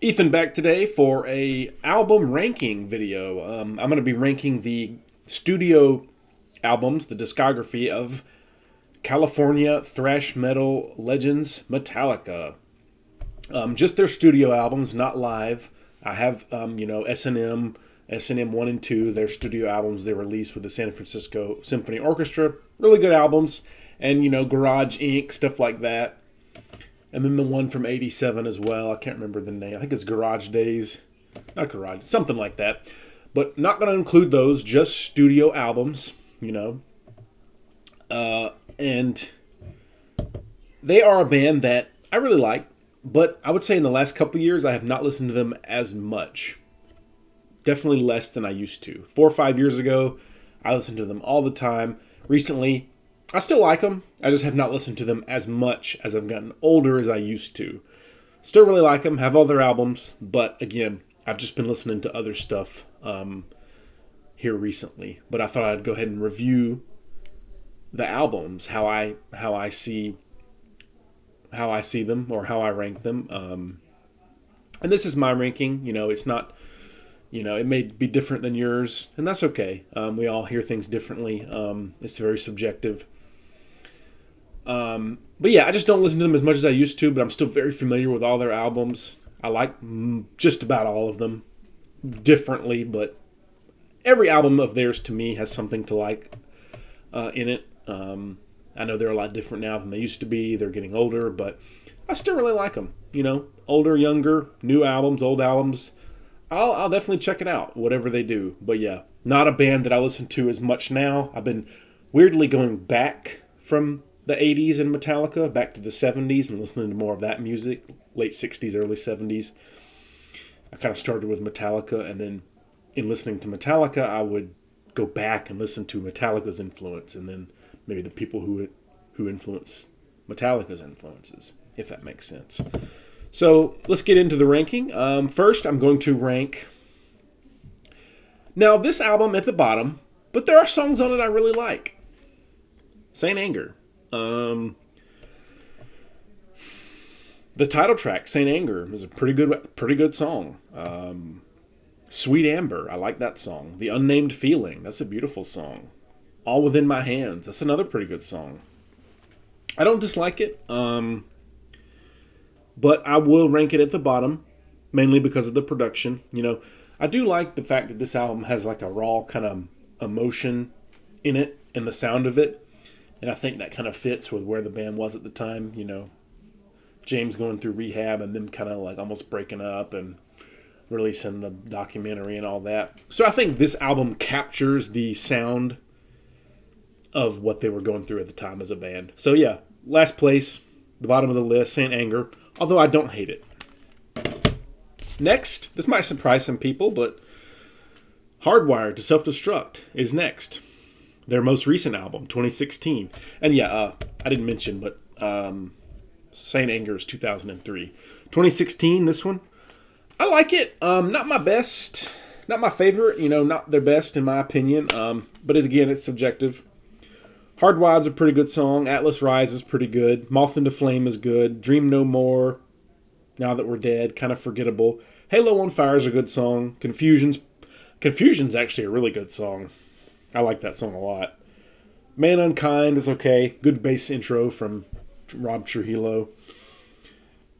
Ethan back today for a album ranking video. I'm going to be ranking the studio albums, the discography of California thrash metal legends Metallica. Just their studio albums, not live. I have S&M 1 and 2, their studio albums they released with the San Francisco Symphony Orchestra. Really good albums. And, Garage Inc., stuff like that. And then the one from 87 as well. I can't remember the name. I think it's Garage Days. Not Garage. Something like that. But not going to include those. Just studio albums, And they are a band that I really like. But I would say in the last couple of years, I have not listened to them as much. Definitely less than I used to. 4 or 5 years ago, I listened to them all the time. Recently, I still like them. I just have not listened to them as much as I've gotten older as I used to. Still really like them, have all their albums, but again, I've just been listening to other stuff here recently. But I thought I'd go ahead and review the albums, how I see them or how I rank them. And this is my ranking. It's not. It may be different than yours, and that's okay. We all hear things differently. It's very subjective. But yeah, I just don't listen to them as much as I used to, but I'm still very familiar with all their albums. I like just about all of them differently, but every album of theirs to me has something to like in it. I know they're a lot different now than they used to be. They're getting older, but I still really like them. Older, younger, new albums, old albums. I'll definitely check it out, whatever they do. But yeah, not a band that I listen to as much now. I've been weirdly going back from the 80s and Metallica, back to the 70s and listening to more of that music, late 60s, early 70s. I kind of started with Metallica, and then in listening to Metallica, I would go back and listen to Metallica's influence, and then maybe the people who influenced Metallica's influences, if that makes sense. So let's get into the ranking. First, I'm going to rank... Now, this album at the bottom, but there are songs on it I really like. Saint Anger. The title track, Saint Anger, is a pretty good song. Sweet Amber, I like that song. The Unnamed Feeling, that's a beautiful song. All Within My Hands, that's another pretty good song. I don't dislike it, but I will rank it at the bottom, mainly because of the production. I do like the fact that this album has like a raw kind of emotion in it and the sound of it. And I think that kind of fits with where the band was at the time. James going through rehab and them kind of like almost breaking up and releasing the documentary and all that. So I think this album captures the sound of what they were going through at the time as a band. So yeah, last place, the bottom of the list, Saint Anger, although I don't hate it. Next, this might surprise some people, but Hardwired to Self-Destruct is next. Their most recent album, 2016. And yeah, I didn't mention, but Saint Anger is 2003. 2016, this one. I like it. Not my best. Not my favorite. Not their best in my opinion. But again, it's subjective. Hardwired's a pretty good song. Atlas Rise is pretty good. Moth into Flame is good. Dream No More, Now That We're Dead, kind of forgettable. Halo on Fire is a good song. Confusion's actually a really good song. I like that song a lot. Man Unkind is okay. Good bass intro from Rob Trujillo.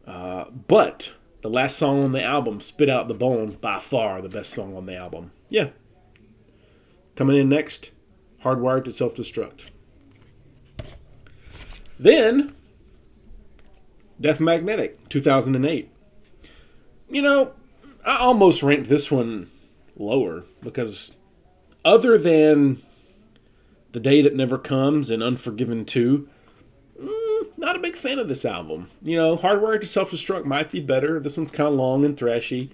But the last song on the album, Spit Out the Bone, by far the best song on the album. Yeah. Coming in next, Hardwired to Self-Destruct. Then, Death Magnetic, 2008. I almost ranked this one lower because other than The Day That Never Comes and Unforgiven 2, not a big fan of this album. Hardwired to Self-Destruct might be better. This one's kind of long and thrashy.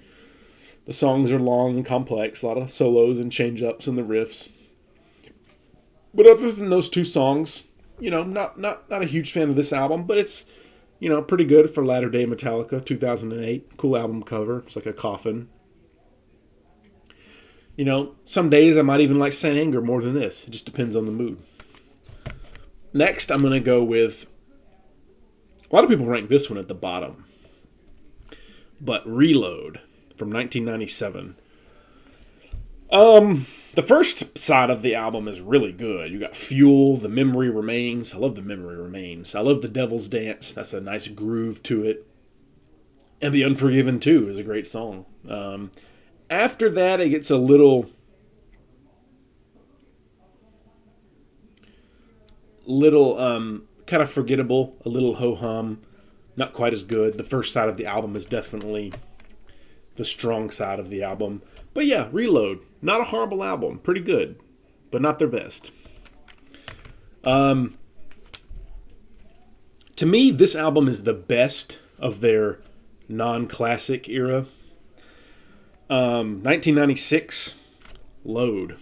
The songs are long and complex, a lot of solos and change-ups in the riffs. But other than those two songs, not a huge fan of this album, but it's, pretty good for latter-day Metallica, 2008. Cool album cover. It's like a coffin. Some days I might even like Saint Anger more than this. It just depends on the mood. Next, I'm going to go with... A lot of people rank this one at the bottom. But Reload from 1997. The first side of the album is really good. You got Fuel, The Memory Remains. I love The Memory Remains. I love The Devil's Dance. That's a nice groove to it. And The Unforgiven 2 is a great song. After that, it gets a little kind of forgettable, a little ho-hum, not quite as good. The first side of the album is definitely the strong side of the album. But yeah, Reload, not a horrible album, pretty good, but not their best. To me, this album is the best of their non-classic era. 1996, Load.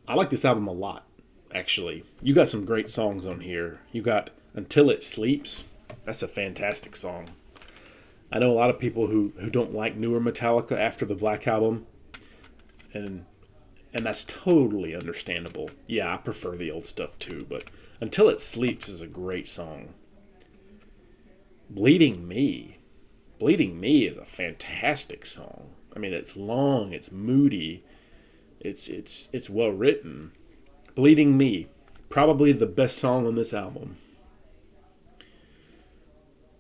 I like this album a lot, actually. You got some great songs on here. You got Until It Sleeps. That's a fantastic song. I know a lot of people who don't like newer Metallica after the Black Album, and that's totally understandable. Yeah, I prefer the old stuff too, but Until It Sleeps is a great song. Bleeding Me. Bleeding Me is a fantastic song. I mean, it's long, it's moody, it's well written. Bleeding Me, probably the best song on this album.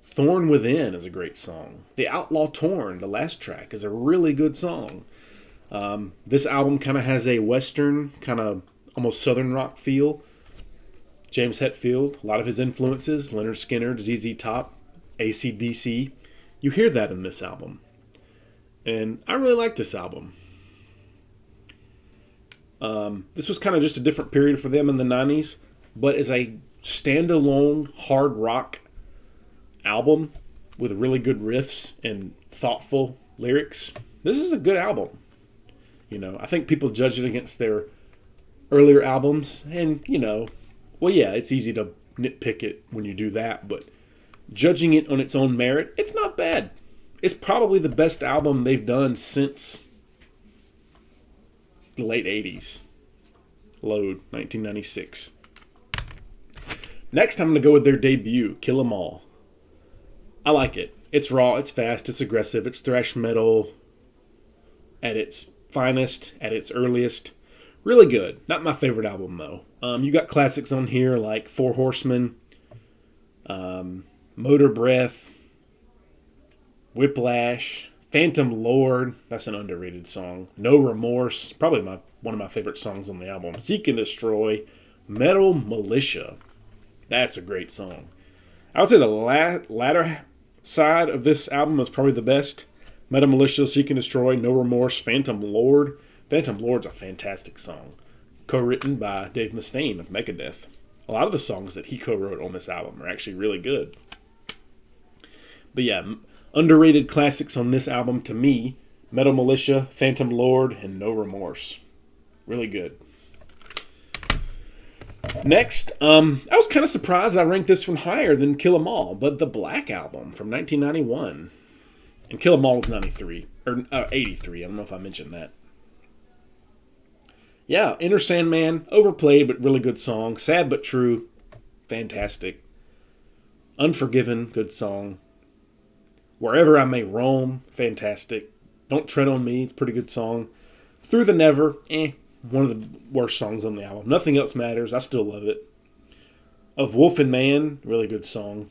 Thorn Within is a great song. The Outlaw Torn, the last track, is a really good song. This album kind of has a Western, kind of almost Southern rock feel. James Hetfield, a lot of his influences, Lynyrd Skynyrd, ZZ Top, AC/DC. You hear that in this album. And I really like this album. This was kind of just a different period for them in the 90s, but as a standalone hard rock album with really good riffs and thoughtful lyrics, this is a good album. You know, I think people judge it against their earlier albums, and well, yeah, it's easy to nitpick it when you do that, but judging it on its own merit, it's not bad. It's probably the best album they've done since the late 80s. Load, 1996. Next, I'm going to go with their debut, Kill 'Em All. I like it. It's raw, it's fast, it's aggressive, it's thrash metal at its finest, at its earliest. Really good. Not my favorite album, though. You got classics on here like Four Horsemen, Motor Breath, Whiplash, Phantom Lord. That's an underrated song. No Remorse. Probably one of my favorite songs on the album. Seek and Destroy. Metal Militia. That's a great song. I would say the latter side of this album is probably the best. Metal Militia, Seek and Destroy, No Remorse, Phantom Lord. Phantom Lord's a fantastic song. Co-written by Dave Mustaine of Megadeth. A lot of the songs that he co-wrote on this album are actually really good. But yeah, underrated classics on this album to me, Metal Militia, Phantom Lord, and No Remorse. Really good. Next, I was kind of surprised I ranked this one higher than Kill 'Em All, but the Black Album from 1991. And Kill 'Em All was 93, or 83, I don't know if I mentioned that. Yeah, Enter Sandman, overplayed but really good song. Sad but True, fantastic. Unforgiven, good song. Wherever I May Roam, fantastic. Don't Tread on Me, it's a pretty good song. Through the Never, one of the worst songs on the album. Nothing Else Matters, I still love it. Of Wolf and Man, really good song.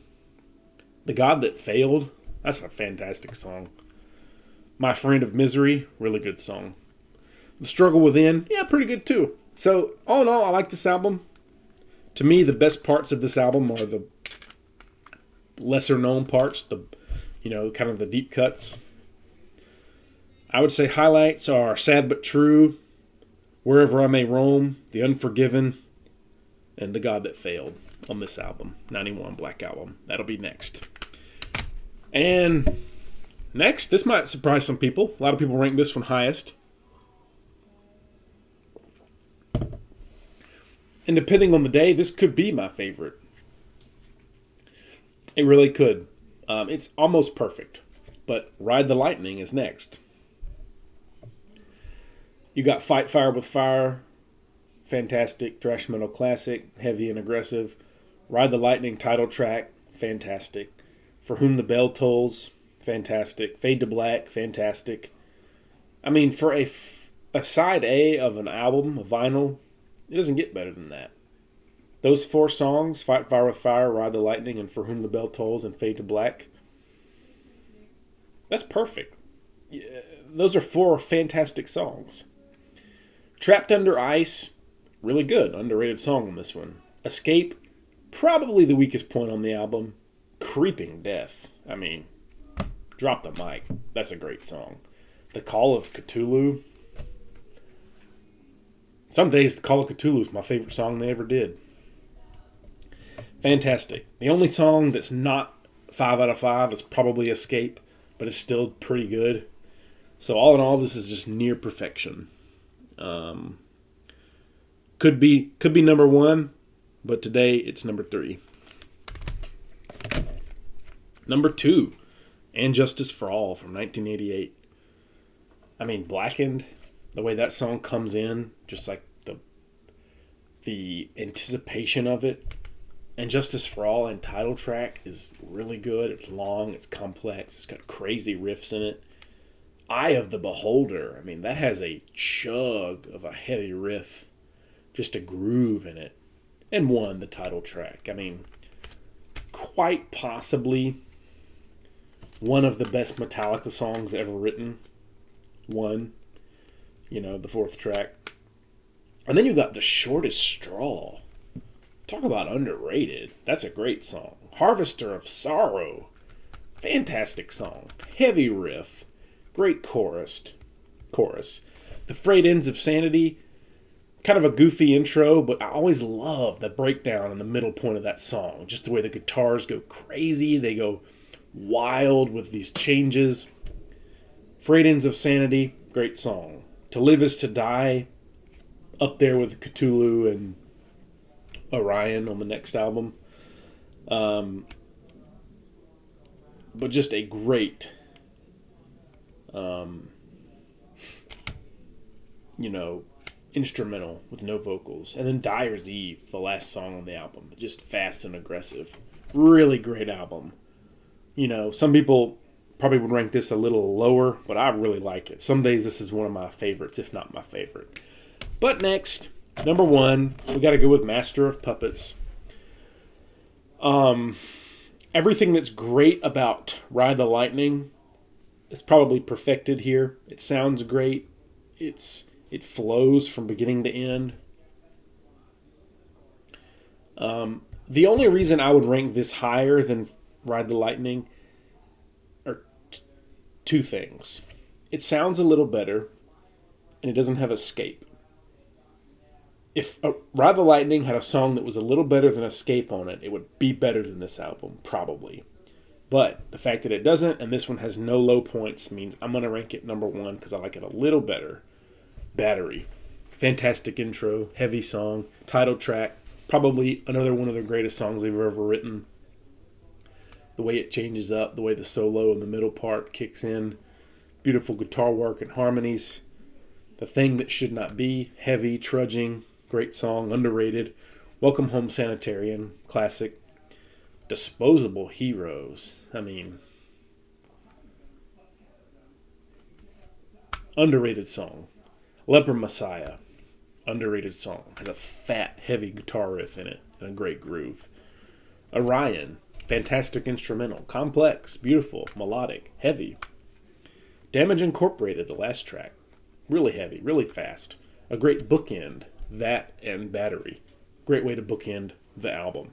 The God That Failed, that's a fantastic song. My Friend of Misery, really good song. The Struggle Within, yeah, pretty good too. So, all in all, I like this album. To me, the best parts of this album are the lesser known parts, kind of the deep cuts. I would say highlights are Sad But True, Wherever I May Roam, The Unforgiven, and The God That Failed on this album, 91 Black Album. That'll be next. And next, this might surprise some people. A lot of people rank this one highest. And depending on the day, this could be my favorite. It really could. It's almost perfect. But Ride the Lightning is next. You got Fight Fire with Fire. Fantastic. Thrash metal classic. Heavy and aggressive. Ride the Lightning title track. Fantastic. For Whom the Bell Tolls, fantastic. Fade to Black, fantastic. I mean, for a side A of an album, a vinyl, it doesn't get better than that. Those 4 songs, Fight Fire with Fire, Ride the Lightning, and For Whom the Bell Tolls, and Fade to Black, that's perfect. Yeah, those are 4 fantastic songs. Trapped Under Ice, really good, underrated song on this one. Escape, probably the weakest point on the album. Creeping Death, I mean, drop the mic. That's a great song. The Call of Cthulhu. Some days The Call of Cthulhu is my favorite song they ever did. Fantastic. The only song that's not 5 out of 5 is probably Escape, but it's still pretty good. So all in all, this is just near perfection. Could be number 1, but today it's number 3. Number 2, And Justice for All from 1988. I mean, Blackened, the way that song comes in, just like the anticipation of it. And Justice for All and title track is really good. It's long, it's complex, it's got crazy riffs in it. Eye of the Beholder, I mean, that has a chug of a heavy riff, just a groove in it. And One, the title track. I mean, quite possibly one of the best Metallica songs ever written. One, the 4th track. And then you got The Shortest Straw. Talk about underrated. That's a great song. Harvester of Sorrow. Fantastic song. Heavy riff. Great chorus. The Frayed Ends of Sanity. Kind of a goofy intro, but I always love the breakdown in the middle point of that song. Just the way the guitars go crazy. They go wild with these changes. Frayed Ends of Sanity. Great song. To Live Is to Die. Up there with Cthulhu and Orion on the next album. But just a great, instrumental with no vocals. And then Dyer's Eve, the last song on the album. Just fast and aggressive. Really great album. Some people probably would rank this a little lower, but I really like it. Some days this is one of my favorites, if not my favorite. But next, number 1, we got to go with Master of Puppets. Everything that's great about Ride the Lightning is probably perfected here. It sounds great. It flows from beginning to end. The only reason I would rank this higher than Ride the Lightning are 2 things. It sounds a little better, and it doesn't have Escape. If Ride the Lightning had a song that was a little better than Escape on it, it would be better than this album, probably. But the fact that it doesn't, and this one has no low points, means I'm going to rank it number 1 because I like it a little better. Battery. Fantastic intro, heavy song, title track, probably another one of the greatest songs they've ever written. The way it changes up, the way the solo in the middle part kicks in, beautiful guitar work and harmonies. The Thing That Should Not Be, heavy, trudging, great song, underrated. Welcome Home Sanitarian, classic. Disposable Heroes. I mean, underrated song. Leper Messiah, underrated song. Has a fat, heavy guitar riff in it and a great groove. Orion, fantastic instrumental. Complex, beautiful, melodic, heavy. Damage Incorporated, the last track. Really heavy, really fast. A great bookend. That and Battery. Great way to bookend the album.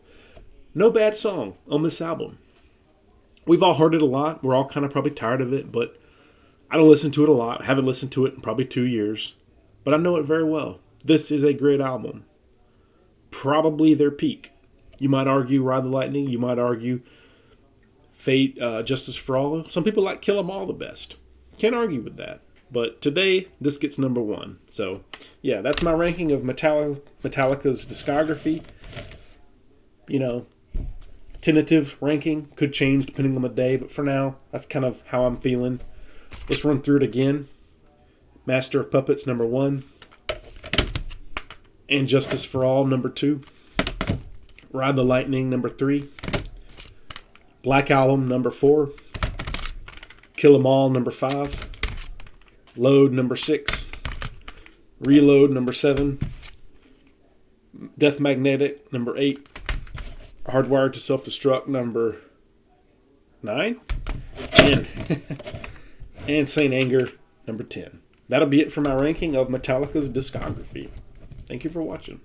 No bad song on this album. We've all heard it a lot. We're all kind of probably tired of it, but I don't listen to it a lot. I haven't listened to it in probably 2 years, but I know it very well. This is a great album. Probably their peak. You might argue Ride the Lightning. You might argue Fate, Justice for All. Some people like Kill 'Em All the best. Can't argue with that. But today, this gets number 1. So, yeah, that's my ranking of Metallica's discography. Tentative ranking. Could change depending on the day. But for now, that's kind of how I'm feeling. Let's run through it again. Master of Puppets, number 1. And Justice for All, number 2. Ride the Lightning, number 3. Black Album, number 4. Kill 'Em All, number 5. Load, number 6. Reload, number 7. Death Magnetic, number 8. Hardwired to Self-Destruct, number 9. And, and Saint Anger, number 10. That'll be it for my ranking of Metallica's discography. Thank you for watching.